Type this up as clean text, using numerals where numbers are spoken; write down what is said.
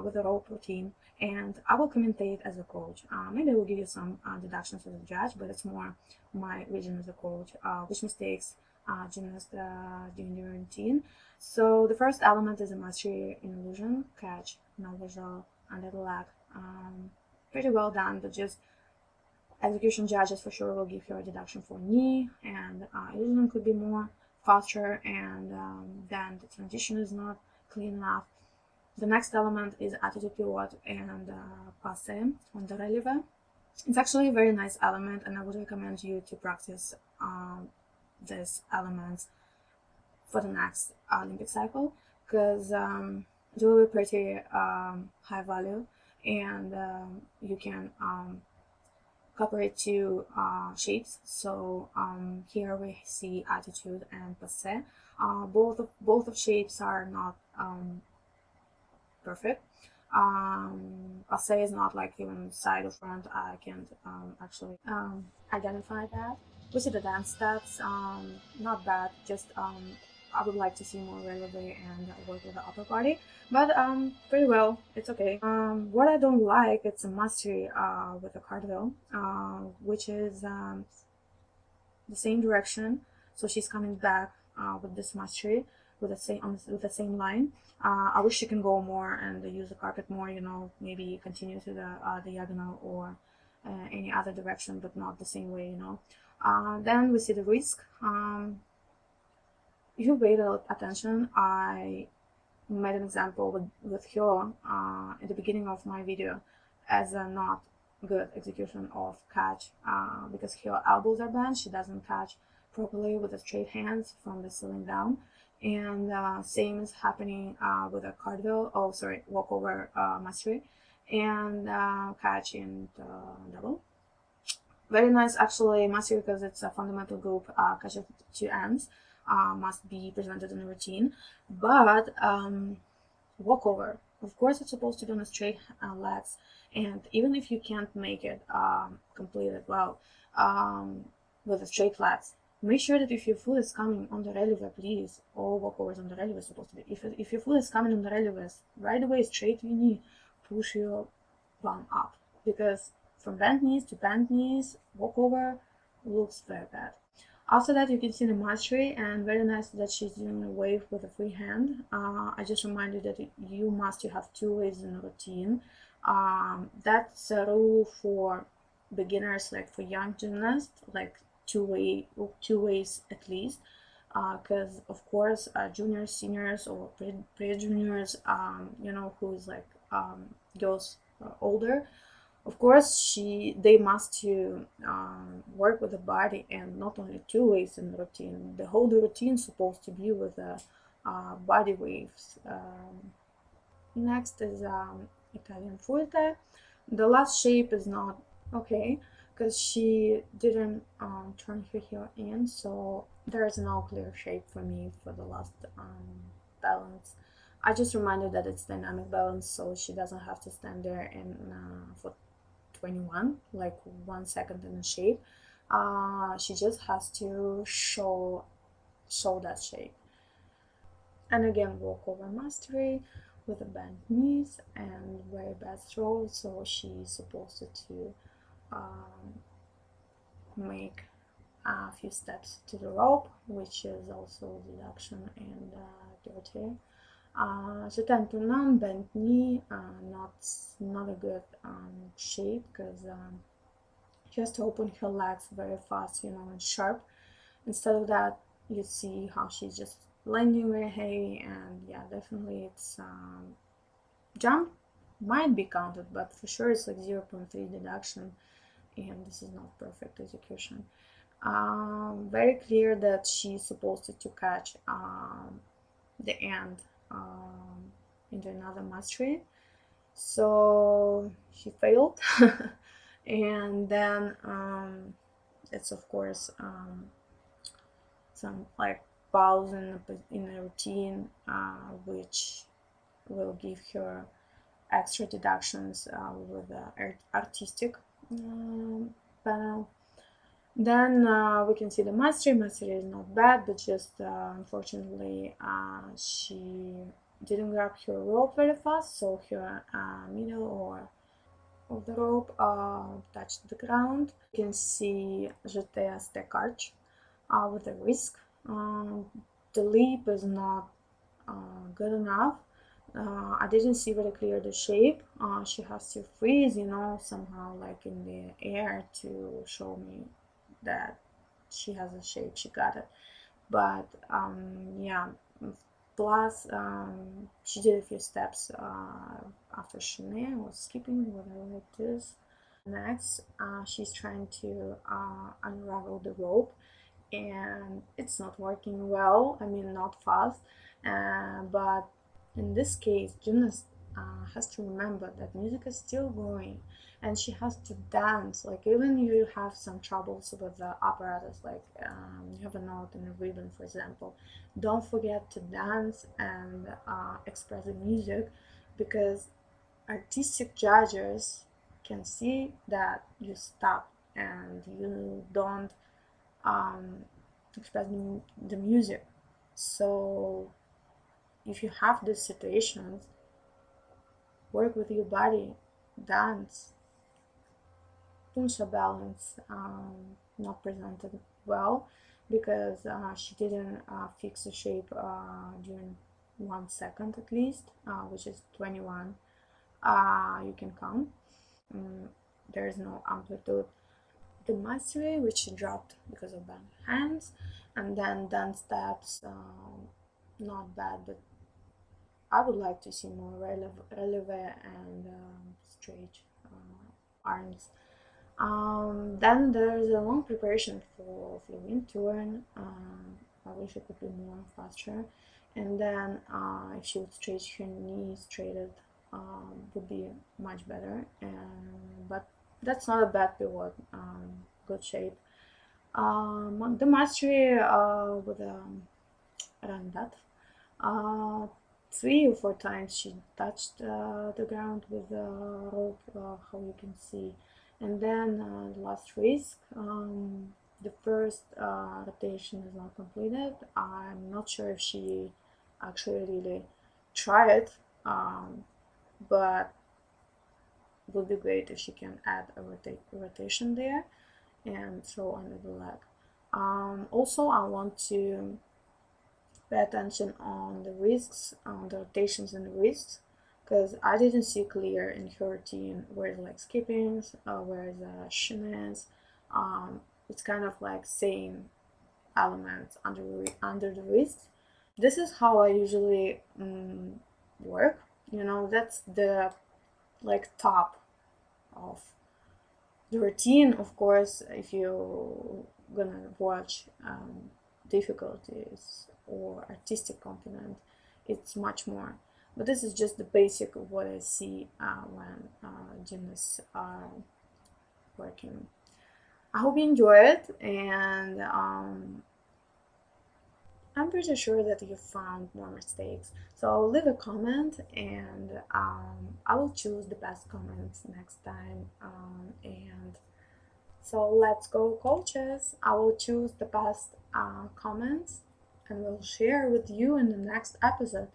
with a rope routine, and I will commentate as a coach. Maybe I will give you some deductions as a judge, but it's more my vision as a coach, which mistakes gymnasts during the routine. So the first element is a mastery in illusion, catch, no visual, under the leg. Pretty well done, but just execution judges for sure will give you a deduction for knee, and illusion could be more faster, and then the transition is not clean enough. The next element is attitude pivot and passe on the releve. It's actually a very nice element, and I would recommend you to practice these elements for the next Olympic cycle, because it will be pretty high value, and you can cooperate two shapes. So here we see attitude and passe. Both of shapes are not perfect. Passe is not like even side or front. I can't actually identify that. We see the dance steps, not bad, just I would like to see more releve and work with the upper body, but pretty well, it's okay. What I don't like, it's a mastery with the cartwheel, which is the same direction, so she's coming back with this mastery with the same line. I wish she can go more and use the carpet more, you know, maybe continue to the diagonal or any other direction, but not the same way, you know. Then we see the risk. If you paid attention, I made an example with her at the beginning of my video as a not good execution of catch, because her elbows are bent. She doesn't catch properly with the straight hands from the ceiling down, and same is happening with a cartwheel, walkover mastery, and catch in double. Very nice actually mastery, because it's a fundamental group catch of two ends must be presented in a routine, but walkover, of course, it's supposed to be on a straight legs, and even if you can't make it completed well with the straight legs, make sure that if your foot is coming on the releve, please, all walkovers on the releve is supposed to be, if your foot is coming on the releve, right away straight your knee, push your bum up, because from bent knees to bent knees, walkover looks very bad. After that, you can see the mastery, and very nice that she's doing a wave with a free hand. I just remind you that you must have two waves in a routine. That's a rule for beginners, like for young gymnasts, like two waves at least, because of course juniors, seniors, or pre-juniors, you know, who's like girls older, of course they must to work with the body, and not only two waves in the routine. The whole routine is supposed to be with the body waves. Next is Italian Fuerte. The last shape is not okay, because she didn't turn her heel in, so there is no clear shape for me for the last balance. I just reminded that it's dynamic balance, so she doesn't have to stand there and for 21, like 1 second in a shape. She just has to show that shape. And again, walkover mastery with the bent knees and very bad throw, so she's supposed to make a few steps to the rope, which is also deduction and dirty. So 10 to none, bent knee, not a good shape, because she has to open her legs very fast, you know, and sharp. Instead of that, you see how she's just landing very heavy, and yeah, definitely it's jump might be counted, but for sure it's like 0.3 deduction, and this is not perfect execution. Very clear that she's supposed to catch the end into another mastery, so she failed. And then it's of course some like pause in a routine, which will give her extra deductions with the artistic panel. Then we can see the mastery. Mastery is not bad, but just unfortunately she didn't grab her rope very fast, so her middle or of the rope touched the ground. You can see jeté stack arch with the risk. The leap is not good enough. I didn't see very clear the shape. She has to freeze, somehow like in the air to show me that she has a shape, she got it. But yeah, plus she did a few steps after chenet or skipping, whatever it is. Next, she's trying to unravel the rope, and it's not working well. I mean, not fast, but in this case, gymnast has to remember that music is still going, and she has to dance. Like even you have some troubles with the apparatus, like you have a note in a ribbon, for example, don't forget to dance and express the music, because artistic judges can see that you stop and you don't express the music. So if you have these situations, work with your body, dance. Puncha balance not presented well because she didn't fix the shape during 1 second at least, which is 21. You can count. There is no amplitude. The mastery, which she dropped because of bad hands, and then dance steps, not bad, but I would like to see more releve and straight arms. Then there's a long preparation for wind turn. I wish it could be more faster. And then if she would stretch her knee straighted, would be much better. But that's not a bad pivot. Good shape. The mastery with around that. 3 or 4 times she touched the ground with the rope, how you can see. And then the last risk, the first rotation is not completed. I'm not sure if she actually really tried, but it would be great if she can add a rotation there and throw under the leg. Also, I want to pay attention on the wrists, on the rotations in the wrists, because I didn't see clear in her routine where the leg skippings, where the chenets. It's kind of like same elements under the wrist. This is how I usually work. That's the like top of the routine. Of course, if you're gonna watch difficulties or artistic component, it's much more. But this is just the basic of what I see when gymnasts are working. I hope you enjoy it, and I'm pretty sure that you found more mistakes. So leave a comment, and I will choose the best comments next time. And so let's go, coaches. I will choose the best comments and will share with you in the next episode.